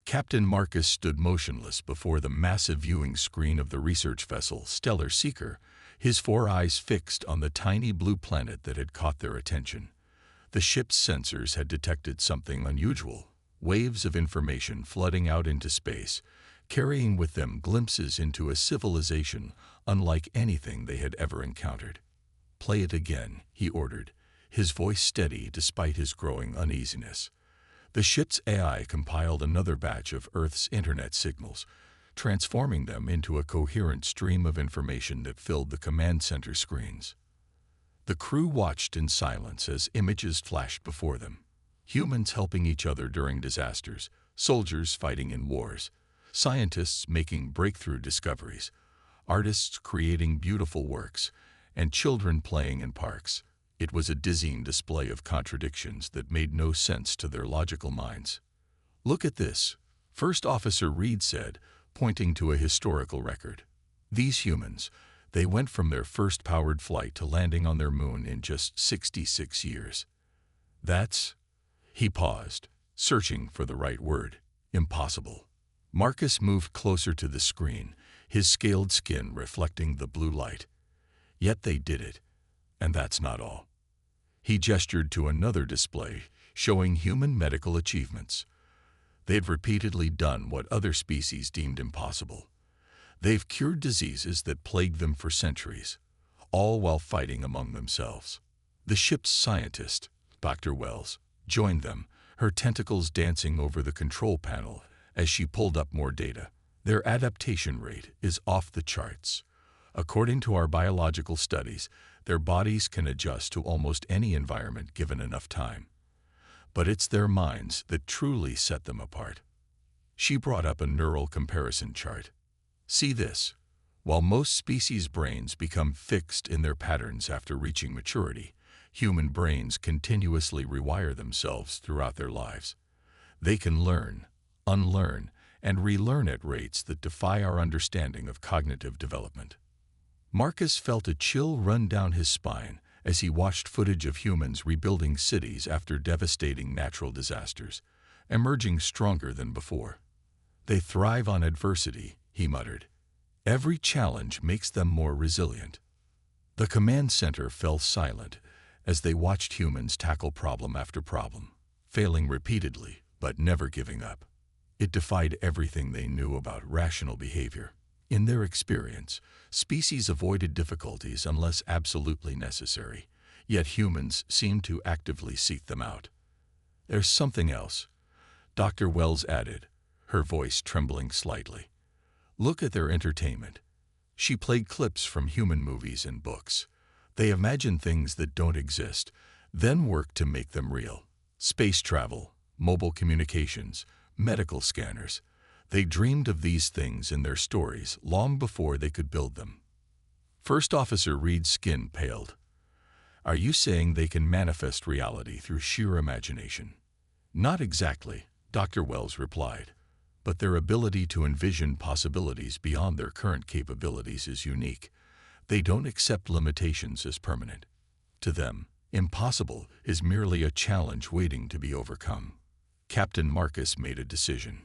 Captain Marcus stood motionless before the massive viewing screen of the research vessel Stellar Seeker, his four eyes fixed on the tiny blue planet that had caught their attention. The ship's sensors had detected something unusual, waves of information flooding out into space, carrying with them glimpses into a civilization unlike anything they had ever encountered. "Play it again," he ordered, his voice steady despite his growing uneasiness. The ship's AI compiled another batch of Earth's internet signals, transforming them into a coherent stream of information that filled the command center screens. The crew watched in silence as images flashed before them. Humans helping each other during disasters, soldiers fighting in wars, scientists making breakthrough discoveries, artists creating beautiful works, and children playing in parks. It was a dizzying display of contradictions that made no sense to their logical minds. "Look at this," First Officer Reed said, pointing to a historical record. "These humans, they went from their first powered flight to landing on their moon in just 66 years. That's—" He paused, searching for the right word. "Impossible." Marcus moved closer to the screen, his scaled skin reflecting the blue light. "Yet they did it. And that's not all." He gestured to another display, showing human medical achievements. They'd repeatedly done what other species deemed impossible. They've cured diseases that plagued them for centuries, all while fighting among themselves. The ship's scientist, Dr. Wells, joined them, her tentacles dancing over the control panel as she pulled up more data. "Their adaptation rate is off the charts. According to our biological studies, their bodies can adjust to almost any environment given enough time. But it's their minds that truly set them apart." She brought up a neural comparison chart. "See this. While most species' brains become fixed in their patterns after reaching maturity, human brains continuously rewire themselves throughout their lives. They can learn, unlearn, and relearn at rates that defy our understanding of cognitive development." Marcus felt a chill run down his spine as he watched footage of humans rebuilding cities after devastating natural disasters, emerging stronger than before. "They thrive on adversity," he muttered. "Every challenge makes them more resilient." The command center fell silent as they watched humans tackle problem after problem, failing repeatedly but never giving up. It defied everything they knew about rational behavior. In their experience, species avoided difficulties unless absolutely necessary, yet humans seemed to actively seek them out. "There's something else," Dr. Wells added, her voice trembling slightly. "Look at their entertainment." She played clips from human movies and books. "They imagine things that don't exist, then work to make them real. Space travel, mobile communications, medical scanners. They dreamed of these things in their stories long before they could build them." First Officer Reed's skin paled. "Are you saying they can manifest reality through sheer imagination?" "Not exactly," Dr. Wells replied, "but their ability to envision possibilities beyond their current capabilities is unique. They don't accept limitations as permanent. To them, impossible is merely a challenge waiting to be overcome." Captain Marcus made a decision.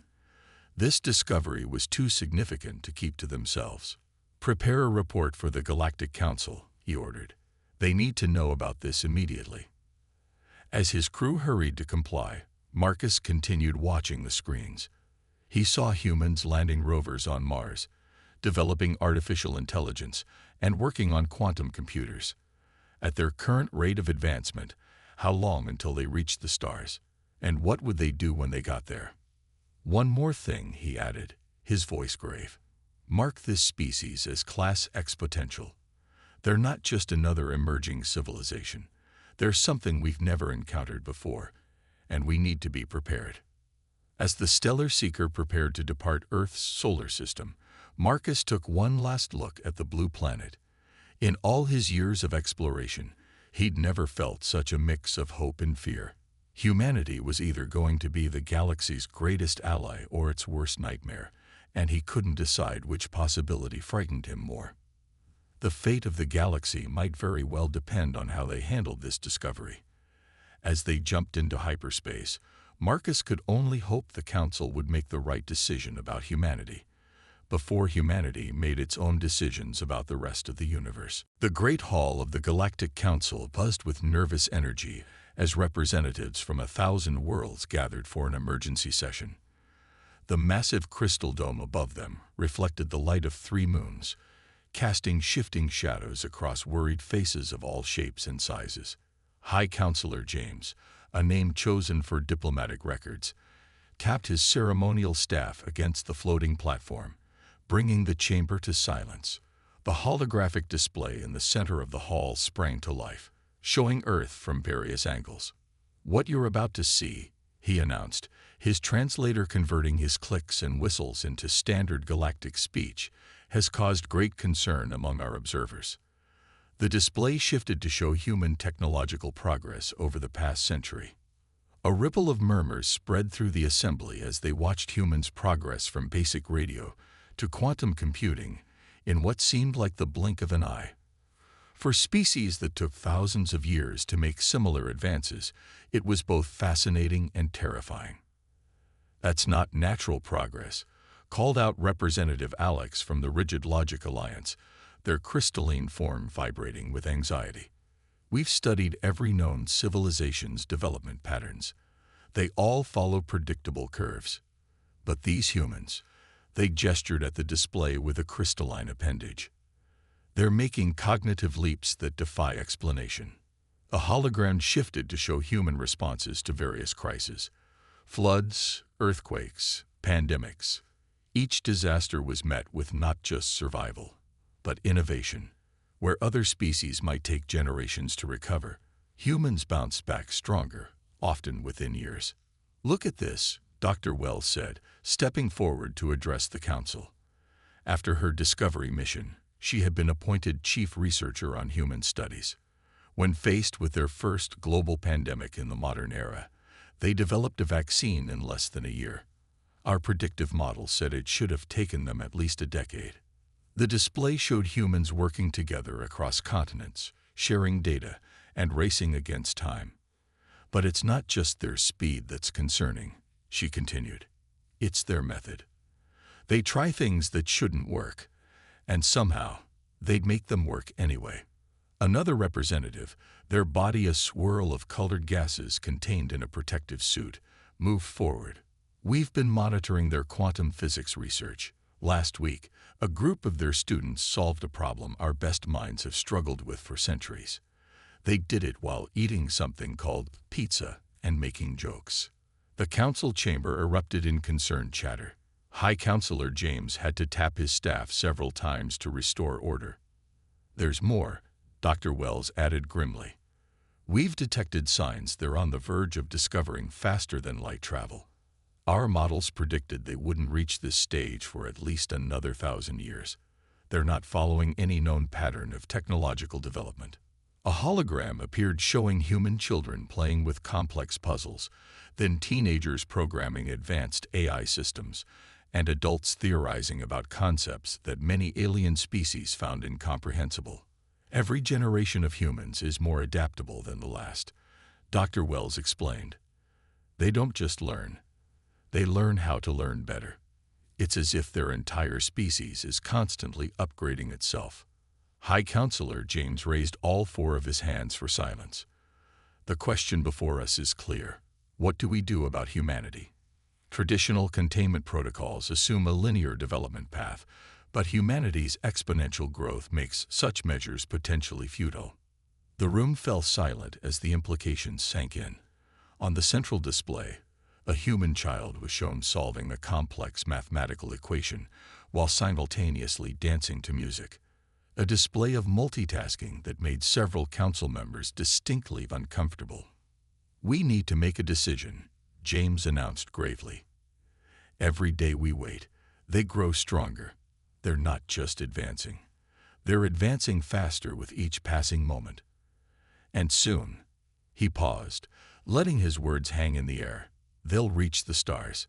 This discovery was too significant to keep to themselves. "Prepare a report for the Galactic Council," he ordered. "They need to know about this immediately." As his crew hurried to comply, Marcus continued watching the screens. He saw humans landing rovers on Mars, developing artificial intelligence, and working on quantum computers. At their current rate of advancement, how long until they reached the stars? And what would they do when they got there? "One more thing," he added, his voice grave. "Mark this species as Class X potential. They're not just another emerging civilization. They're something we've never encountered before, and we need to be prepared." As the Stellar Seeker prepared to depart Earth's solar system, Marcus took one last look at the blue planet. In all his years of exploration, he'd never felt such a mix of hope and fear. Humanity was either going to be the galaxy's greatest ally or its worst nightmare, and he couldn't decide which possibility frightened him more. The fate of the galaxy might very well depend on how they handled this discovery. As they jumped into hyperspace, Marcus could only hope the council would make the right decision about humanity before humanity made its own decisions about the rest of the universe. The Great Hall of the Galactic Council buzzed with nervous energy as representatives from 1,000 worlds gathered for an emergency session. The massive crystal dome above them reflected the light of 3 moons, casting shifting shadows across worried faces of all shapes and sizes. High Counselor James, a name chosen for diplomatic records, tapped his ceremonial staff against the floating platform, bringing the chamber to silence. The holographic display in the center of the hall sprang to life, showing Earth from various angles. "What you're about to see," he announced, his translator converting his clicks and whistles into standard galactic speech, "has caused great concern among our observers." The display shifted to show human technological progress over the past century. A ripple of murmurs spread through the assembly as they watched humans progress from basic radio to quantum computing in what seemed like the blink of an eye. For species that took thousands of years to make similar advances, it was both fascinating and terrifying. "That's not natural progress," called out Representative Alex from the Rigid Logic Alliance, their crystalline form vibrating with anxiety. "We've studied every known civilization's development patterns. They all follow predictable curves. But these humans," they gestured at the display with a crystalline appendage, "they're making cognitive leaps that defy explanation." A hologram shifted to show human responses to various crises: floods, earthquakes, pandemics. Each disaster was met with not just survival, but innovation. Where other species might take generations to recover, humans bounced back stronger, often within years. "Look at this," Dr. Wells said, stepping forward to address the council. After her discovery mission, she had been appointed chief researcher on human studies. When faced with their first global pandemic in the modern era, they developed a vaccine in less than a year. Our predictive model said it should have taken them at least a decade. The display showed humans working together across continents, sharing data, and racing against time. "But it's not just their speed that's concerning," she continued. "It's their method. They try things that shouldn't work, and somehow they'd make them work anyway." Another representative, their body a swirl of colored gases contained in a protective suit, moved forward. "We've been monitoring their quantum physics research. Last week, a group of their students solved a problem our best minds have struggled with for centuries. They did it while eating something called pizza and making jokes." The council chamber erupted in concerned chatter. High Counselor James had to tap his staff several times to restore order. "There's more," Dr. Wells added grimly. "We've detected signs they're on the verge of discovering faster than light travel. Our models predicted they wouldn't reach this stage for at least another 1,000 years. They're not following any known pattern of technological development." A hologram appeared showing human children playing with complex puzzles, then teenagers programming advanced AI systems, and adults theorizing about concepts that many alien species found incomprehensible. "Every generation of humans is more adaptable than the last," Dr. Wells explained. "They don't just learn. They learn how to learn better. It's as if their entire species is constantly upgrading itself." High Counselor James raised all 4 of his hands for silence. "The question before us is clear. What do we do about humanity? Traditional containment protocols assume a linear development path, but humanity's exponential growth makes such measures potentially futile." The room fell silent as the implications sank in. On the central display, a human child was shown solving a complex mathematical equation while simultaneously dancing to music, a display of multitasking that made several council members distinctly uncomfortable. "We need to make a decision," James announced gravely. "Every day we wait, they grow stronger. They're not just advancing. They're advancing faster with each passing moment. And soon," he paused, letting his words hang in the air, "they'll reach the stars.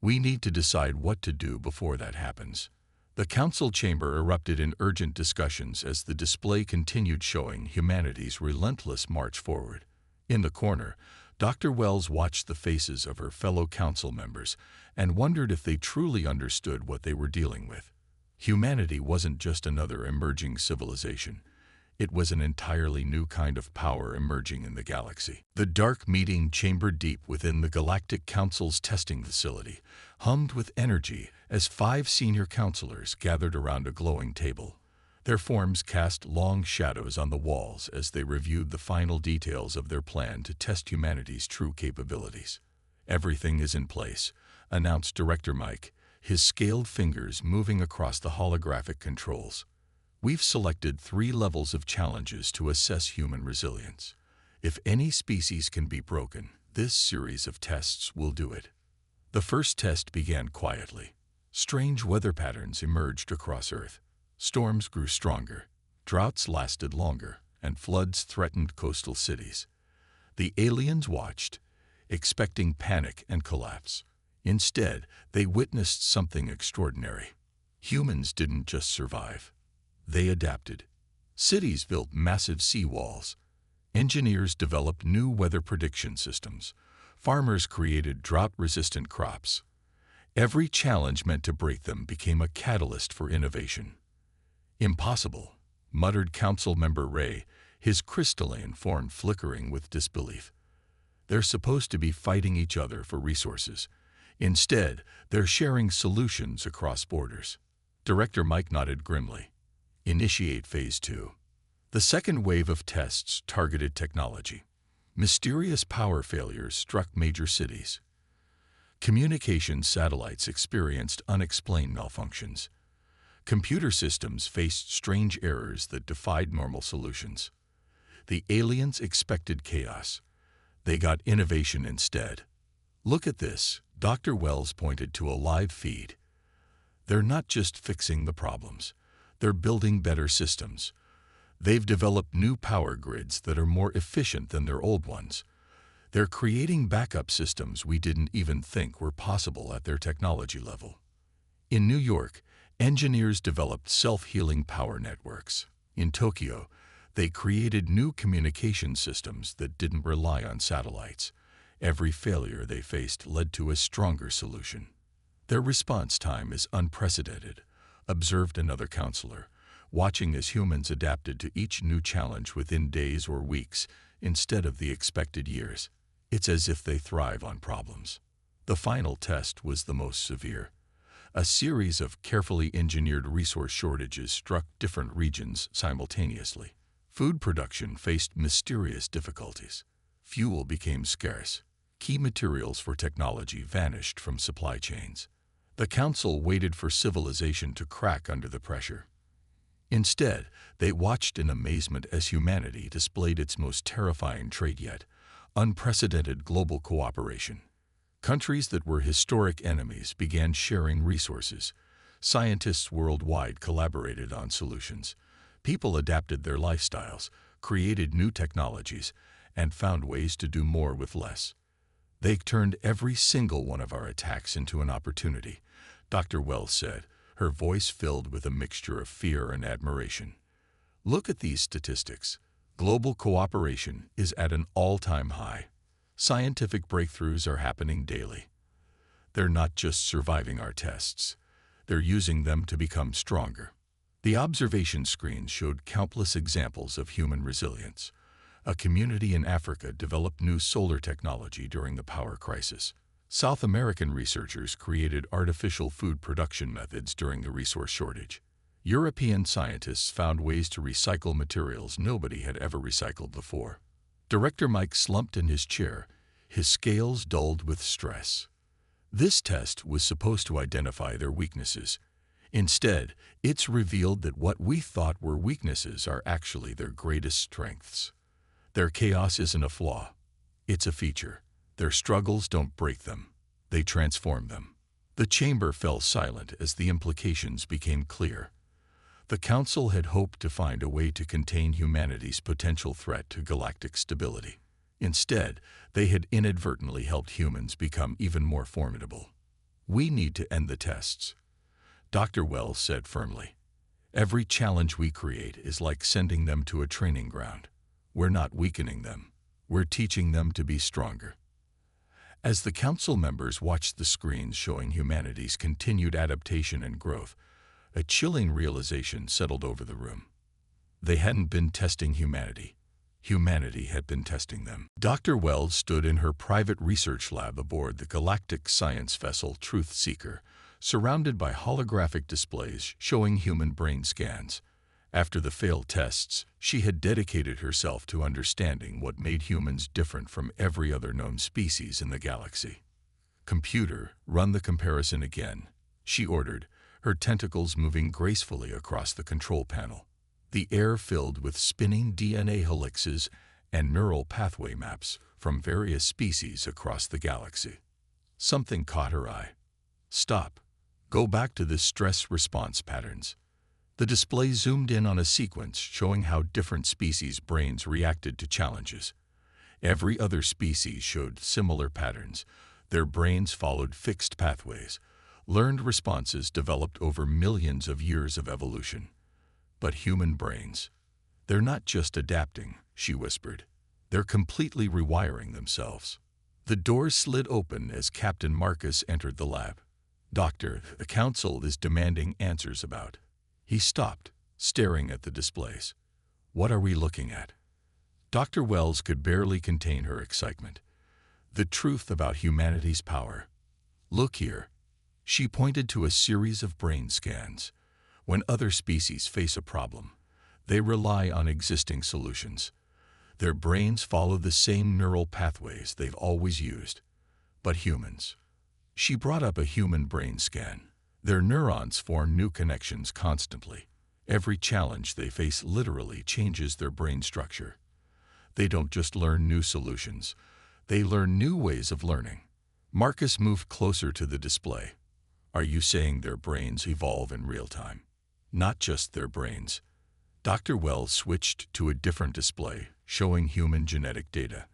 We need to decide what to do before that happens." The council chamber erupted in urgent discussions as the display continued showing humanity's relentless march forward. In the corner, Dr. Wells watched the faces of her fellow council members and wondered if they truly understood what they were dealing with. Humanity wasn't just another emerging civilization. It was an entirely new kind of power emerging in the galaxy. The dark meeting chamber deep within the Galactic Council's testing facility hummed with energy as 5 senior counselors gathered around a glowing table. Their forms cast long shadows on the walls as they reviewed the final details of their plan to test humanity's true capabilities. "Everything is in place," announced Director Mike, his scaled fingers moving across the holographic controls. "We've selected 3 levels of challenges to assess human resilience. If any species can be broken, this series of tests will do it." The first test began quietly. Strange weather patterns emerged across Earth. Storms grew stronger, droughts lasted longer, and floods threatened coastal cities. The aliens watched, expecting panic and collapse. Instead, they witnessed something extraordinary. Humans didn't just survive. They adapted. Cities built massive seawalls. Engineers developed new weather prediction systems. Farmers created drought-resistant crops. Every challenge meant to break them became a catalyst for innovation. "Impossible," muttered Council Member Ray, his crystalline form flickering with disbelief. "They're supposed to be fighting each other for resources. Instead, they're sharing solutions across borders." Director Mike nodded grimly. "Initiate Phase 2. The second wave of tests targeted technology. Mysterious power failures struck major cities. Communication satellites experienced unexplained malfunctions. Computer systems faced strange errors that defied normal solutions. The aliens expected chaos. They got innovation instead. Look at this," Dr. Wells pointed to a live feed. "They're not just fixing the problems. They're building better systems. They've developed new power grids that are more efficient than their old ones. They're creating backup systems we didn't even think were possible at their technology level." In New York, engineers developed self-healing power networks. In Tokyo, they created new communication systems that didn't rely on satellites. Every failure they faced led to a stronger solution. "Their response time is unprecedented," observed another counselor, watching as humans adapted to each new challenge within days or weeks instead of the expected years. "It's as if they thrive on problems." The final test was the most severe. A series of carefully engineered resource shortages struck different regions simultaneously. Food production faced mysterious difficulties. Fuel became scarce. Key materials for technology vanished from supply chains. The council waited for civilization to crack under the pressure. Instead, they watched in amazement as humanity displayed its most terrifying trait yet: unprecedented global cooperation. Countries that were historic enemies began sharing resources. Scientists worldwide collaborated on solutions. People adapted their lifestyles, created new technologies, and found ways to do more with less. "They turned every single one of our attacks into an opportunity," Dr. Wells said, her voice filled with a mixture of fear and admiration. "Look at these statistics. Global cooperation is at an all-time high. Scientific breakthroughs are happening daily. They're not just surviving our tests. They're using them to become stronger." The observation screens showed countless examples of human resilience. A community in Africa developed new solar technology during the power crisis. South American researchers created artificial food production methods during the resource shortage. European scientists found ways to recycle materials nobody had ever recycled before. Director Mike slumped in his chair, his scales dulled with stress. This test was supposed to identify their weaknesses. Instead, it's revealed that what we thought were weaknesses are actually their greatest strengths. Their chaos isn't a flaw. It's a feature. Their struggles don't break them. They transform them. The chamber fell silent as the implications became clear. The Council had hoped to find a way to contain humanity's potential threat to galactic stability. Instead, they had inadvertently helped humans become even more formidable. "We need to end the tests," Dr. Wells said firmly. "Every challenge we create is like sending them to a training ground. We're not weakening them. We're teaching them to be stronger. As the council members watched the screens showing humanity's continued adaptation and growth, a chilling realization settled over the room. They hadn't been testing humanity. Humanity had been testing them. Dr. Wells stood in her private research lab aboard the galactic science vessel Truth Seeker, surrounded by holographic displays showing human brain scans. After the failed tests, she had dedicated herself to understanding what made humans different from every other known species in the galaxy. "Computer, run the comparison again," she ordered, her tentacles moving gracefully across the control panel. The air filled with spinning DNA helixes and neural pathway maps from various species across the galaxy. Something caught her eye. "Stop. Go back to the stress response patterns." The display zoomed in on a sequence showing how different species' brains reacted to challenges. Every other species showed similar patterns. Their brains followed fixed pathways, learned responses developed over millions of years of evolution. But human brains, they're not just adapting, she whispered. They're completely rewiring themselves. The doors slid open as Captain Marcus entered the lab. "Doctor, the council is demanding answers about." He stopped, staring at the displays. "What are we looking at?" Dr. Wells could barely contain her excitement. "The truth about humanity's power. Look here." She pointed to a series of brain scans. When other species face a problem, they rely on existing solutions. Their brains follow the same neural pathways they've always used. But humans. She brought up a human brain scan. Their neurons form new connections constantly. Every challenge they face literally changes their brain structure. They don't just learn new solutions, they learn new ways of learning. Marcus moved closer to the display. "Are you saying their brains evolve in real time?" "Not just their brains." Dr. Wells switched to a different display, showing human genetic data.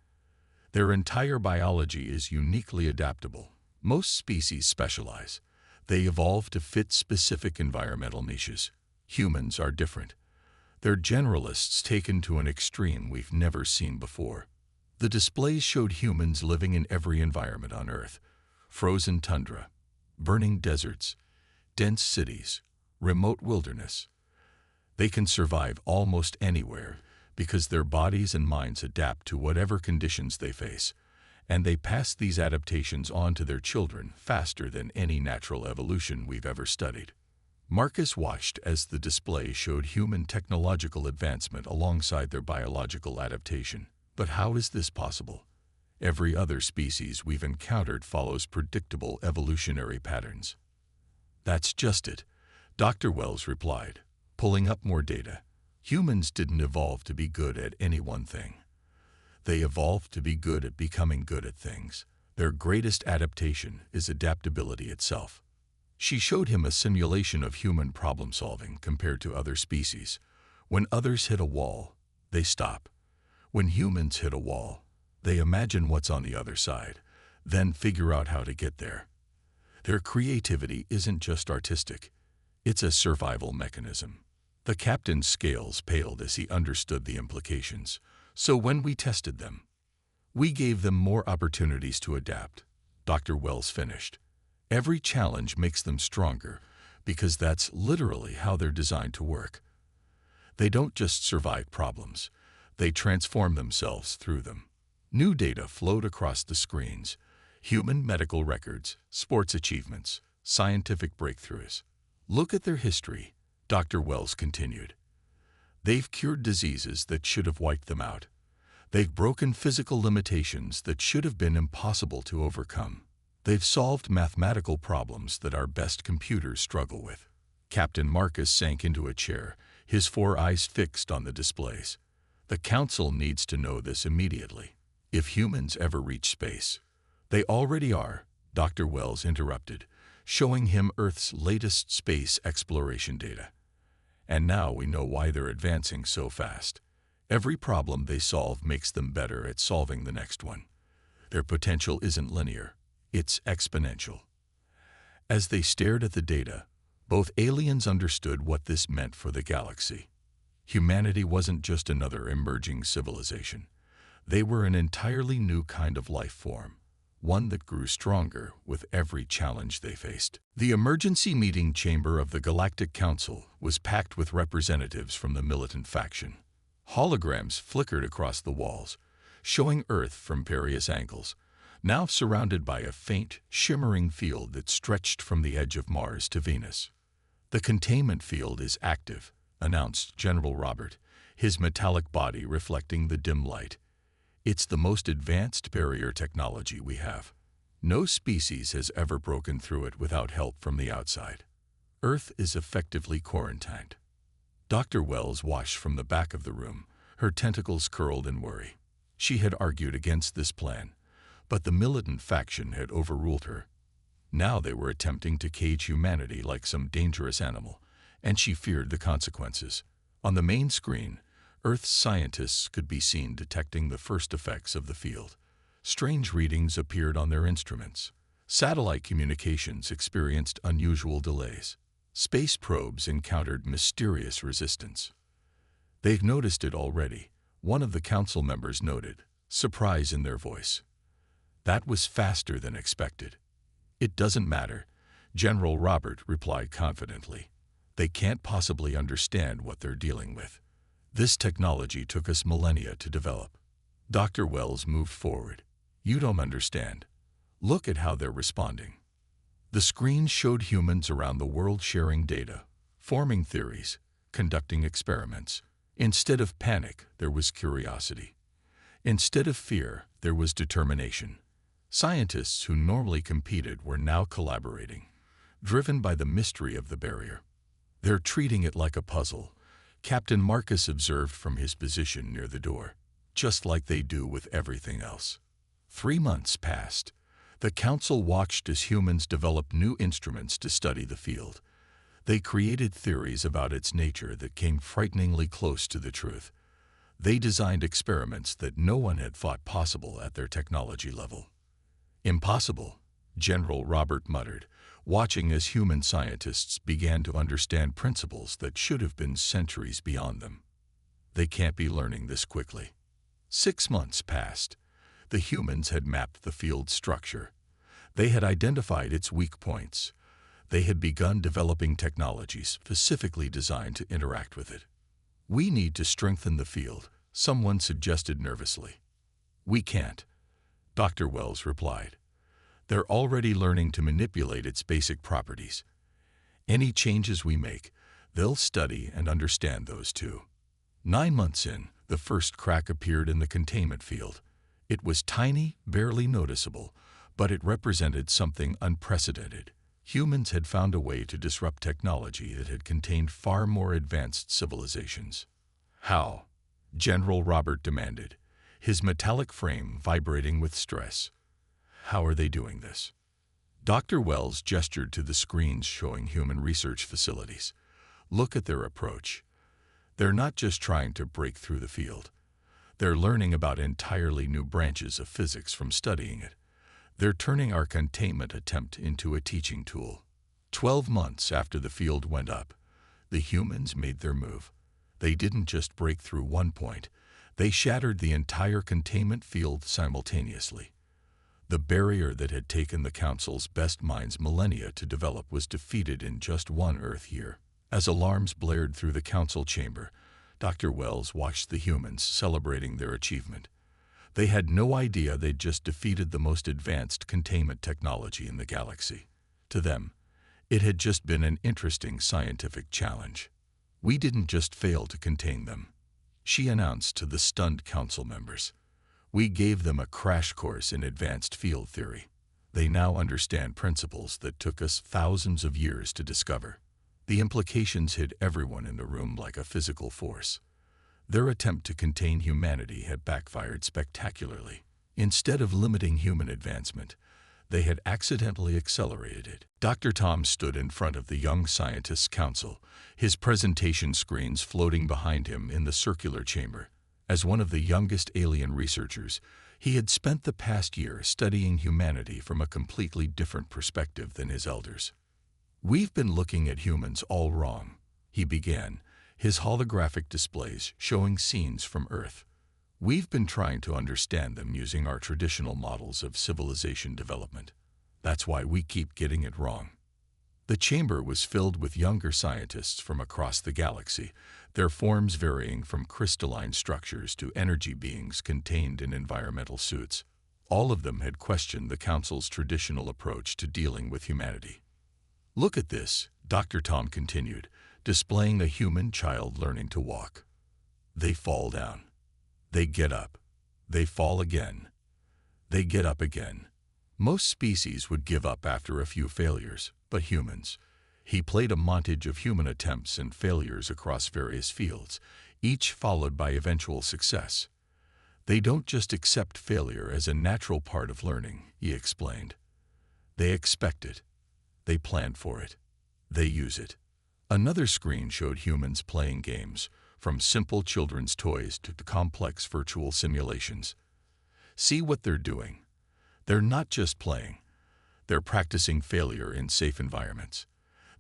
"Their entire biology is uniquely adaptable. Most species specialize. They evolve to fit specific environmental niches. Humans are different. They're generalists taken to an extreme we've never seen before." The displays showed humans living in every environment on Earth: frozen tundra, burning deserts, dense cities, remote wilderness. They can survive almost anywhere because their bodies and minds adapt to whatever conditions they face, and they pass these adaptations on to their children faster than any natural evolution we've ever studied. Marcus watched as the display showed human technological advancement alongside their biological adaptation. "But how is this possible? Every other species we've encountered follows predictable evolutionary patterns." "That's just it," Dr. Wells replied, pulling up more data. "Humans didn't evolve to be good at any one thing. They evolved to be good at becoming good at things. Their greatest adaptation is adaptability itself." She showed him a simulation of human problem-solving compared to other species. When others hit a wall, they stop. When humans hit a wall, they imagine what's on the other side, then figure out how to get there. Their creativity isn't just artistic, it's a survival mechanism. The captain's scales paled as he understood the implications. "So when we tested them, we gave them more opportunities to adapt," Dr. Wells finished. "Every challenge makes them stronger, because that's literally how they're designed to work. They don't just survive problems, they transform themselves through them." New data flowed across the screens: human medical records, sports achievements, scientific breakthroughs. "Look at their history," Dr. Wells continued. "They've cured diseases that should have wiped them out. They've broken physical limitations that should have been impossible to overcome. They've solved mathematical problems that our best computers struggle with." Captain Marcus sank into a chair, his 4 eyes fixed on the displays. "The Council needs to know this immediately. If humans ever reach space—" "They already are," Dr. Wells interrupted, showing him Earth's latest space exploration data. "And now we know why they're advancing so fast. Every problem they solve makes them better at solving the next one. Their potential isn't linear, it's exponential." As they stared at the data, both aliens understood what this meant for the galaxy. Humanity wasn't just another emerging civilization. They were an entirely new kind of life form, one that grew stronger with every challenge they faced. The emergency meeting chamber of the Galactic Council was packed with representatives from the militant faction. Holograms flickered across the walls, showing Earth from various angles, now surrounded by a faint, shimmering field that stretched from the edge of Mars to Venus. "The containment field is active," announced General Robert, his metallic body reflecting the dim light. "It's the most advanced barrier technology we have. No species has ever broken through it without help from the outside. Earth is effectively quarantined." Dr. Wells watched from the back of the room, her tentacles curled in worry. She had argued against this plan, but the militant faction had overruled her. Now they were attempting to cage humanity like some dangerous animal, and she feared the consequences. On the main screen, Earth's scientists could be seen detecting the first effects of the field. Strange readings appeared on their instruments. Satellite communications experienced unusual delays. Space probes encountered mysterious resistance. "They've noticed it already," one of the council members noted, surprise in their voice. "That was faster than expected." "It doesn't matter," General Robert replied confidently. "They can't possibly understand what they're dealing with. This technology took us millennia to develop." Dr. Wells moved forward. "You don't understand. Look at how they're responding." The screen showed humans around the world sharing data, forming theories, conducting experiments. Instead of panic, there was curiosity. Instead of fear, there was determination. Scientists who normally competed were now collaborating, driven by the mystery of the barrier. "They're treating it like a puzzle," Captain Marcus observed from his position near the door, "just like they do with everything else." 3 months passed. The council watched as humans developed new instruments to study the field. They created theories about its nature that came frighteningly close to the truth. They designed experiments that no one had thought possible at their technology level. "Impossible," General Robert muttered, watching as human scientists began to understand principles that should have been centuries beyond them. "They can't be learning this quickly." 6 months passed. The humans had mapped the field's structure. They had identified its weak points. They had begun developing technologies specifically designed to interact with it. "We need to strengthen the field," someone suggested nervously. "We can't," Dr. Wells replied. "They're already learning to manipulate its basic properties. Any changes we make, they'll study and understand those too." 9 months in, the first crack appeared in the containment field. It was tiny, barely noticeable, but it represented something unprecedented. Humans had found a way to disrupt technology that had contained far more advanced civilizations. "How?" General Robert demanded, his metallic frame vibrating with stress. "How are they doing this?" Dr. Wells gestured to the screens showing human research facilities. "Look at their approach. They're not just trying to break through the field. They're learning about entirely new branches of physics from studying it. They're turning our containment attempt into a teaching tool." 12 months after the field went up, the humans made their move. They didn't just break through one point, they shattered the entire containment field simultaneously. The barrier that had taken the Council's best minds millennia to develop was defeated in just one Earth year. As alarms blared through the Council chamber, Dr. Wells watched the humans celebrating their achievement. They had no idea they'd just defeated the most advanced containment technology in the galaxy. To them, it had just been an interesting scientific challenge. "We didn't just fail to contain them," she announced to the stunned council members. "We gave them a crash course in advanced field theory. They now understand principles that took us thousands of years to discover." The implications hit everyone in the room like a physical force. Their attempt to contain humanity had backfired spectacularly. Instead of limiting human advancement, they had accidentally accelerated it. Dr. Tom stood in front of the Young Scientists' Council, his presentation screens floating behind him in the circular chamber. As one of the youngest alien researchers, he had spent the past year studying humanity from a completely different perspective than his elders. "We've been looking at humans all wrong," he began, his holographic displays showing scenes from Earth. We've been trying to understand them using our traditional models of civilization development. That's why we keep getting it wrong. The chamber was filled with younger scientists from across the galaxy, their forms varying from crystalline structures to energy beings contained in environmental suits. All of them had questioned the Council's traditional approach to dealing with humanity. "Look at this," Dr. Tom continued, displaying a human child learning to walk. "They fall down. They get up. They fall again. They get up again. Most species would give up after a few failures, but humans." He played a montage of human attempts and failures across various fields, each followed by eventual success. "They don't just accept failure as a natural part of learning," he explained. "They expect it. They plan for it. They use it." Another screen showed humans playing games, from simple children's toys to complex virtual simulations. "See what they're doing. They're not just playing. They're practicing failure in safe environments.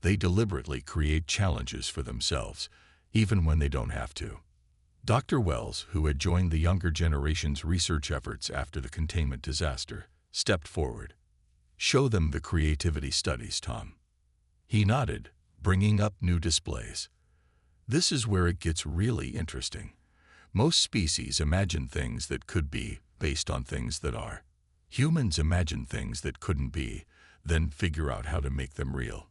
They deliberately create challenges for themselves, even when they don't have to." Dr. Wells, who had joined the younger generation's research efforts after the containment disaster, stepped forward. "Show them the creativity studies, Tom." He nodded, bringing up new displays. "This is where it gets really interesting. Most species imagine things that could be based on things that are. Humans imagine things that couldn't be, then figure out how to make them real."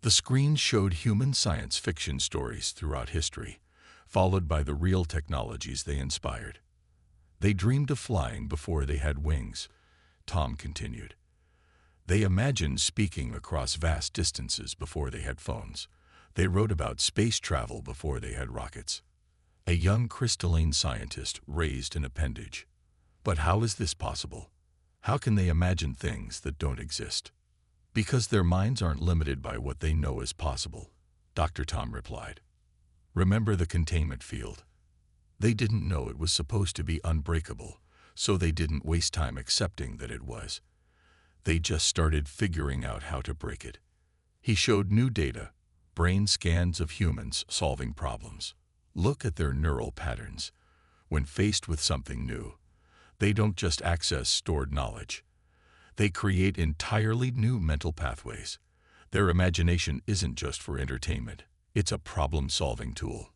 The screen showed human science fiction stories throughout history, followed by the real technologies they inspired. "They dreamed of flying before they had wings," Tom continued. "They imagined speaking across vast distances before they had phones. They wrote about space travel before they had rockets." A young crystalline scientist raised an appendage. "But how is this possible? How can they imagine things that don't exist?" "Because their minds aren't limited by what they know is possible," Dr. Tom replied. "Remember the containment field. They didn't know it was supposed to be unbreakable, so they didn't waste time accepting that it was. They just started figuring out how to break it." He showed new data, brain scans of humans solving problems. "Look at their neural patterns. When faced with something new, they don't just access stored knowledge. They create entirely new mental pathways. Their imagination isn't just for entertainment. It's a problem-solving tool."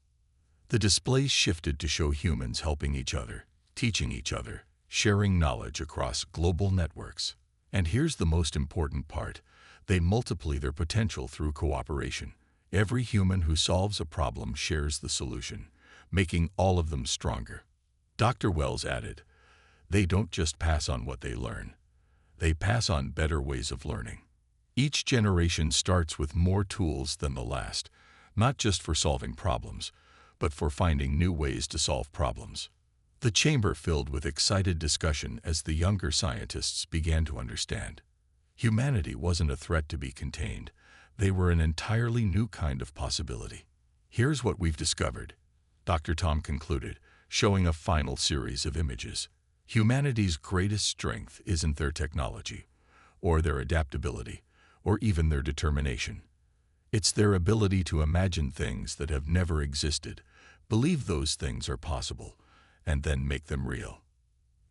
The displays shifted to show humans helping each other, teaching each other, sharing knowledge across global networks. And here's the most important part: they multiply their potential through cooperation. Every human who solves a problem shares the solution, making all of them stronger. Dr. Wells added, "They don't just pass on what they learn. They pass on better ways of learning. Each generation starts with more tools than the last, not just for solving problems, but for finding new ways to solve problems." The chamber filled with excited discussion as the younger scientists began to understand. Humanity wasn't a threat to be contained. They were an entirely new kind of possibility. "Here's what we've discovered," Dr. Tom concluded, showing a final series of images. "Humanity's greatest strength isn't their technology, or their adaptability, or even their determination. It's their ability to imagine things that have never existed, believe those things are possible, and then make them real."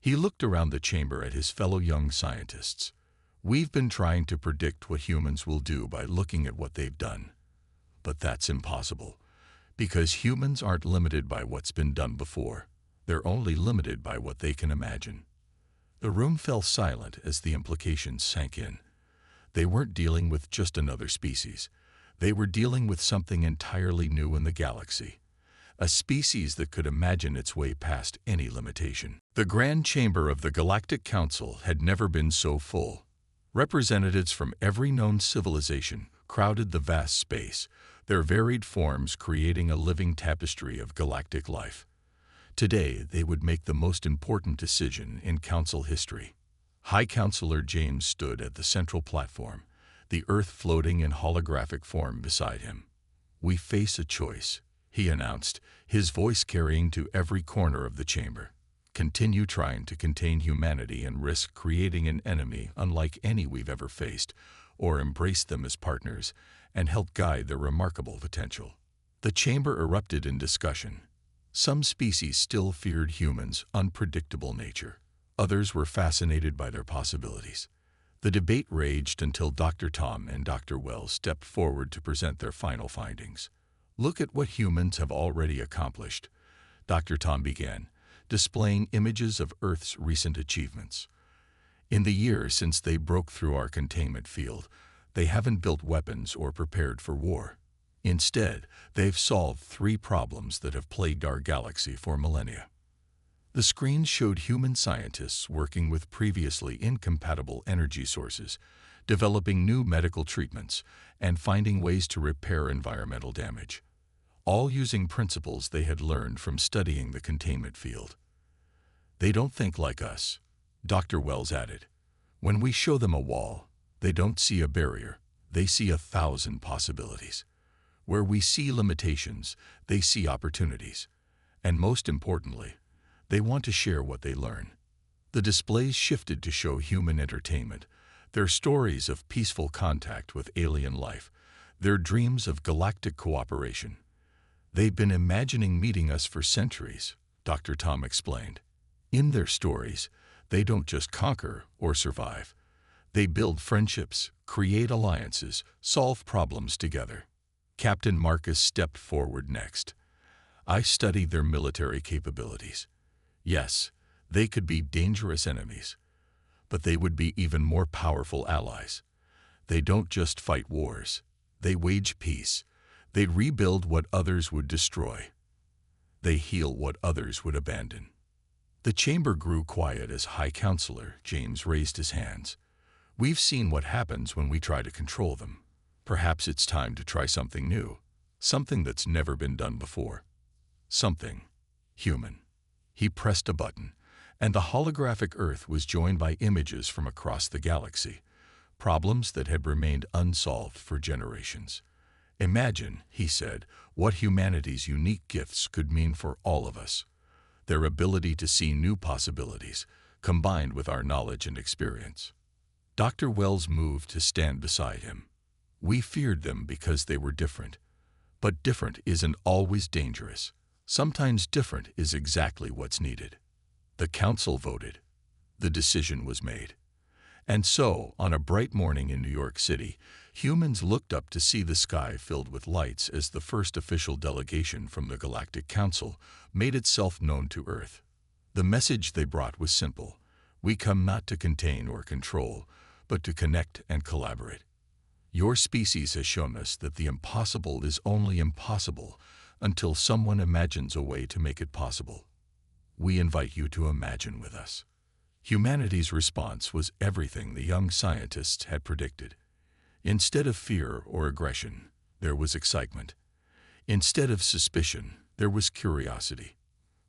He looked around the chamber at his fellow young scientists. "We've been trying to predict what humans will do by looking at what they've done. But that's impossible, because humans aren't limited by what's been done before. They're only limited by what they can imagine." The room fell silent as the implications sank in. They weren't dealing with just another species. They were dealing with something entirely new in the galaxy. A species that could imagine its way past any limitation. The Grand Chamber of the Galactic Council had never been so full. Representatives from every known civilization crowded the vast space, their varied forms creating a living tapestry of galactic life. Today, they would make the most important decision in Council history. High Counselor James stood at the central platform, the Earth floating in holographic form beside him. "We face a choice," he announced, his voice carrying to every corner of the chamber. "Continue trying to contain humanity and risk creating an enemy unlike any we've ever faced, or embrace them as partners and help guide their remarkable potential." The chamber erupted in discussion. Some species still feared humans' unpredictable nature. Others were fascinated by their possibilities. The debate raged until Dr. Tom and Dr. Wells stepped forward to present their final findings. "Look at what humans have already accomplished," Dr. Tom began, displaying images of Earth's recent achievements. "In the years since they broke through our containment field, they haven't built weapons or prepared for war. Instead, they've solved 3 problems that have plagued our galaxy for millennia." The screen showed human scientists working with previously incompatible energy sources, developing new medical treatments, and finding ways to repair environmental damage, all using principles they had learned from studying the containment field. "They don't think like us," Dr. Wells added. "When we show them a wall, they don't see a barrier, they see 1,000 possibilities. Where we see limitations, they see opportunities. And most importantly, they want to share what they learn." The displays shifted to show human entertainment, their stories of peaceful contact with alien life, their dreams of galactic cooperation. "They've been imagining meeting us for centuries," Dr. Tom explained. "In their stories, they don't just conquer or survive. They build friendships, create alliances, solve problems together." Captain Marcus stepped forward next. "I studied their military capabilities. Yes, they could be dangerous enemies, but they would be even more powerful allies. They don't just fight wars, they wage peace. They rebuild what others would destroy. They heal what others would abandon." The chamber grew quiet as High Counselor James raised his hands. "We've seen what happens when we try to control them. Perhaps it's time to try something new, something that's never been done before. Something human." He pressed a button, and the holographic Earth was joined by images from across the galaxy, problems that had remained unsolved for generations. "Imagine," he said, "what humanity's unique gifts could mean for all of us. Their ability to see new possibilities, combined with our knowledge and experience." Dr. Wells moved to stand beside him. "We feared them because they were different. But different isn't always dangerous. Sometimes different is exactly what's needed." The council voted. The decision was made. And so, on a bright morning in New York City, humans looked up to see the sky filled with lights as the first official delegation from the Galactic Council made itself known to Earth. The message they brought was simple: "We come not to contain or control, but to connect and collaborate. Your species has shown us that the impossible is only impossible until someone imagines a way to make it possible. We invite you to imagine with us." Humanity's response was everything the young scientists had predicted. Instead of fear or aggression, there was excitement. Instead of suspicion, there was curiosity.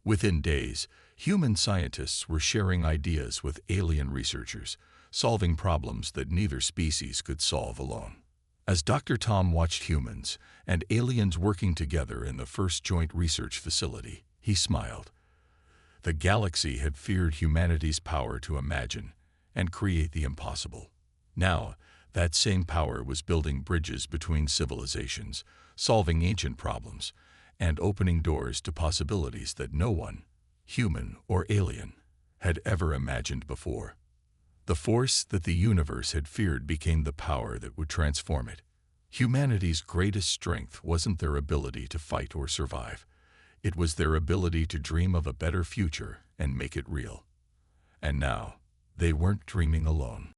Within days, human scientists were sharing ideas with alien researchers, solving problems that neither species could solve alone. As Dr. Tom watched humans and aliens working together in the first joint research facility, he smiled. The galaxy had feared humanity's power to imagine and create the impossible. Now, that same power was building bridges between civilizations, solving ancient problems, and opening doors to possibilities that no one, human or alien, had ever imagined before. The force that the universe had feared became the power that would transform it. Humanity's greatest strength wasn't their ability to fight or survive. It was their ability to dream of a better future and make it real. And now, they weren't dreaming alone.